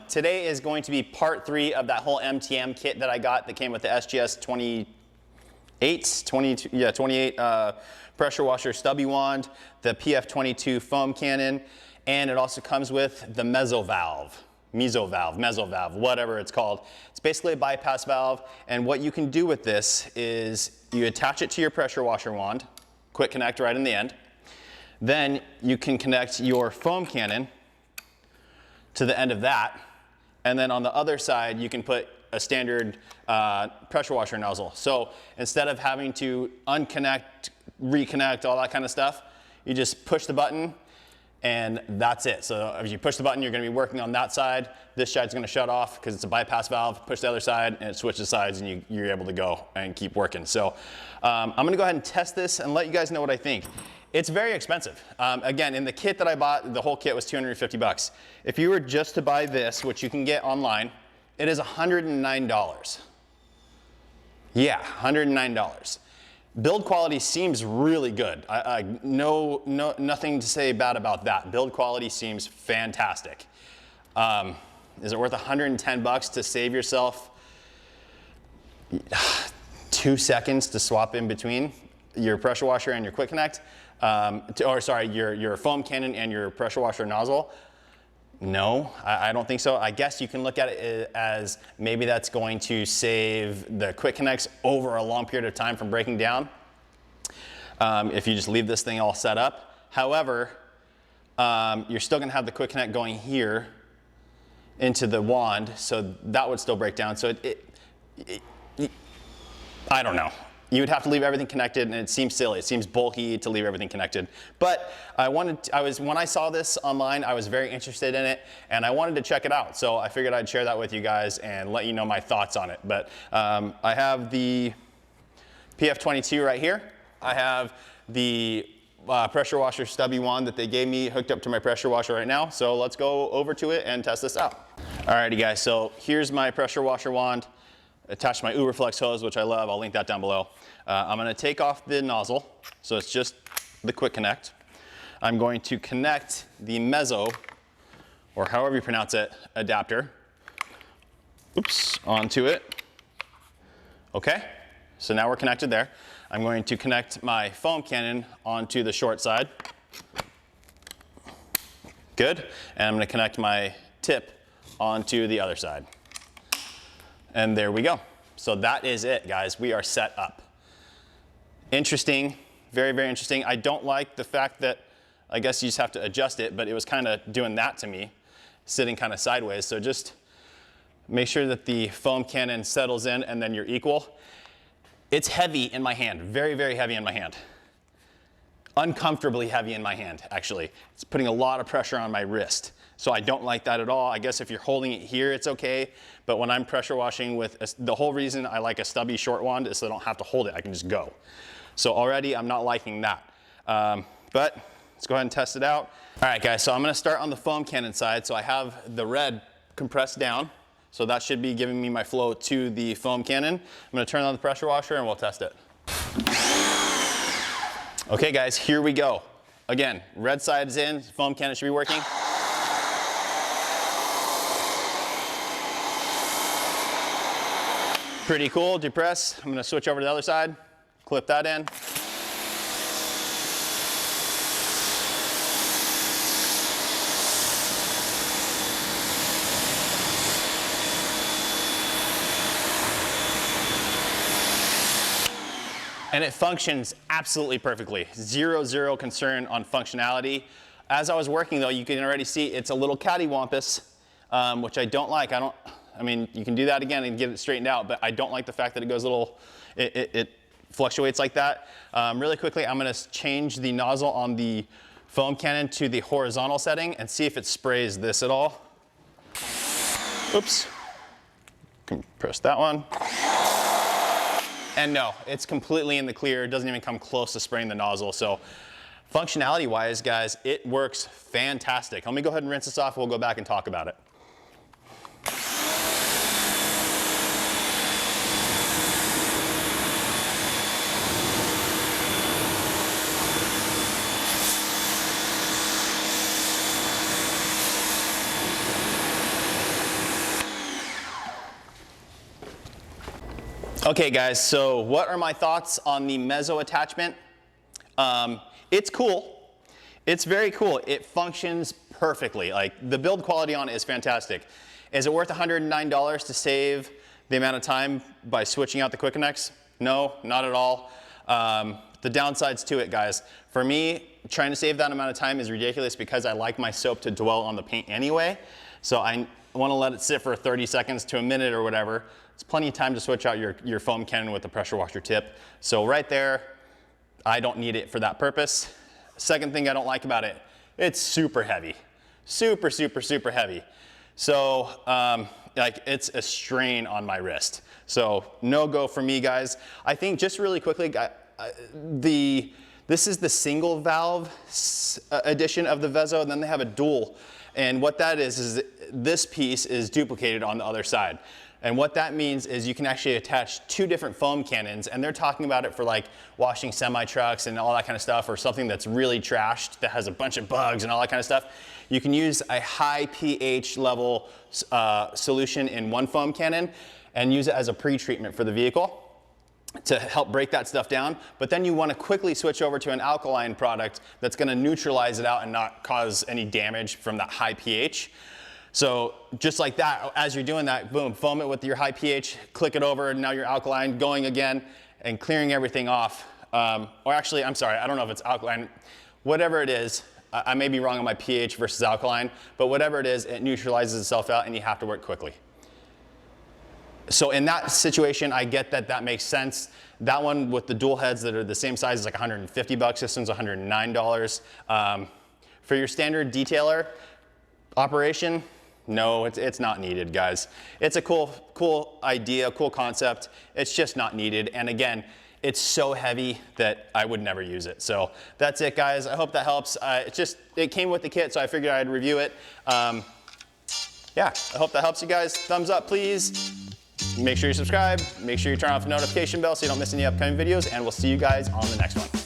Today is going to be part 3 of that whole MTM kit that I got that came with the SGS 28 pressure washer stubby wand, the PF22 foam cannon, and it also comes with the Mezzo Valve, whatever it's called. It's basically a bypass valve, and what you can do with this is you attach it to your pressure washer wand, quick connect right in the end. Then you can connect your foam cannon to the end of that, and then on the other side you can put a standard pressure washer nozzle. So instead of having to unconnect, reconnect, all that kind of stuff, you just push the button and that's it. So if you push the button, you're going to be working on that side. This side's going to shut off because it's a bypass valve. Push the other side and it switches sides and you're able to go and keep working. So I'm going to go ahead and test this and let you guys know what I think. It's very expensive. Again, in the kit that I bought, the whole kit was $250. If you were just to buy this, which you can get online, it is $109. Yeah, $109. Build quality seems really good. Nothing to say bad about that. Build quality seems fantastic. Is it worth $110 to save yourself 2 seconds to swap in between your pressure washer and your quick connect? Your foam cannon and your pressure washer nozzle? No, I don't think so. I guess you can look at it as maybe that's going to save the quick connects over a long period of time from breaking down if you just leave this thing all set up. However, you're still going to have the quick connect going here into the wand, so that would still break down. So I don't know. You would have to leave everything connected, and it seems silly. It seems bulky to leave everything connected. But when I saw this online, I was very interested in it, and I wanted to check it out. So I figured I'd share that with you guys and let you know my thoughts on it. But I have the PF22 right here. I have the pressure washer stubby wand that they gave me hooked up to my pressure washer right now. So let's go over to it and test this out. Alrighty guys, so here's my pressure washer wand. Attached to my UberFlex hose, which I love. I'll link that down below. I'm going to take off the nozzle, so it's just the quick connect. I'm going to connect the Mezzo, or however you pronounce it, adapter, onto it. Okay, so now we're connected there. I'm going to connect my foam cannon onto the short side. Good, and I'm going to connect my tip onto the other side. And there we go. So that is it, guys. We are set up. Interesting, very, very interesting. I don't like the fact that I guess you just have to adjust it, but it was kind of doing that to me, sitting kind of sideways. So just make sure that the foam cannon settles in and then you're equal. It's heavy in my hand, very, very heavy in my hand. Uncomfortably heavy in my hand, actually. It's putting a lot of pressure on my wrist. So I don't like that at all. I guess if you're holding it here, it's okay. But when I'm pressure washing the whole reason I like a stubby short wand is so I don't have to hold it. I can just go. So already I'm not liking that. But let's go ahead and test it out. All right, guys, so I'm gonna start on the foam cannon side. So I have the red compressed down. So that should be giving me my flow to the foam cannon. I'm gonna turn on the pressure washer and we'll test it. Okay, guys, here we go. Again, red side is in, foam cannon should be working. Pretty cool, depress. I'm gonna switch over to the other side, clip that in. And it functions absolutely perfectly. Zero concern on functionality. As I was working though, you can already see it's a little cattywampus, which I don't like. I mean, you can do that again and get it straightened out, but I don't like the fact that it goes a little, it fluctuates like that. Really quickly, I'm gonna change the nozzle on the foam cannon to the horizontal setting and see if it sprays this at all. Oops, compress that one. And no, it's completely in the clear. It doesn't even come close to spraying the nozzle. So functionality wise, guys, it works fantastic. Let me go ahead and rinse this off. We'll go back and talk about it. Okay guys, so what are my thoughts on the Mezzo attachment? It's cool. It's very cool. It functions perfectly. Like, the build quality on it is fantastic. Is it worth $109 to save the amount of time by switching out the quick connects? No, not at all. The downsides to it, guys. For me, trying to save that amount of time is ridiculous because I like my soap to dwell on the paint anyway. So I want to let it sit for 30 seconds to a minute or whatever. It's plenty of time to switch out your foam cannon with the pressure washer tip. So right there, I don't need it for that purpose. Second thing I don't like about it, it's super heavy. Super, super, super heavy. So like, it's a strain on my wrist. So no go for me, guys. I think just really quickly, this is the single valve edition of the Mezzo, and then they have a dual. And what that is this piece is duplicated on the other side. And what that means is you can actually attach 2 different foam cannons, and they're talking about it for like washing semi-trucks and all that kind of stuff, or something that's really trashed that has a bunch of bugs and all that kind of stuff. You can use a high pH level solution in one foam cannon and use it as a pre-treatment for the vehicle to help break that stuff down. But then you want to quickly switch over to an alkaline product that's going to neutralize it out and not cause any damage from that high pH. So just like that, as you're doing that, boom, foam it with your high pH, click it over, and now you're alkaline, going again and clearing everything off. Or actually, I'm sorry, I don't know if it's alkaline. Whatever it is, I may be wrong on my pH versus alkaline, but whatever it is, it neutralizes itself out and you have to work quickly. So in that situation, I get that that makes sense. That one with the dual heads that are the same size is like $150. This one's $109. For your standard detailer operation, no, it's not needed, guys. It's a cool idea, cool concept. It's just not needed. And again, it's so heavy that I would never use it. So that's it, guys. I hope that helps. It came with the kit, so I figured I'd review it. Yeah, I hope that helps you guys. Thumbs up, please. Make sure you subscribe. Make sure you turn off the notification bell so you don't miss any upcoming videos, and we'll see you guys on the next one.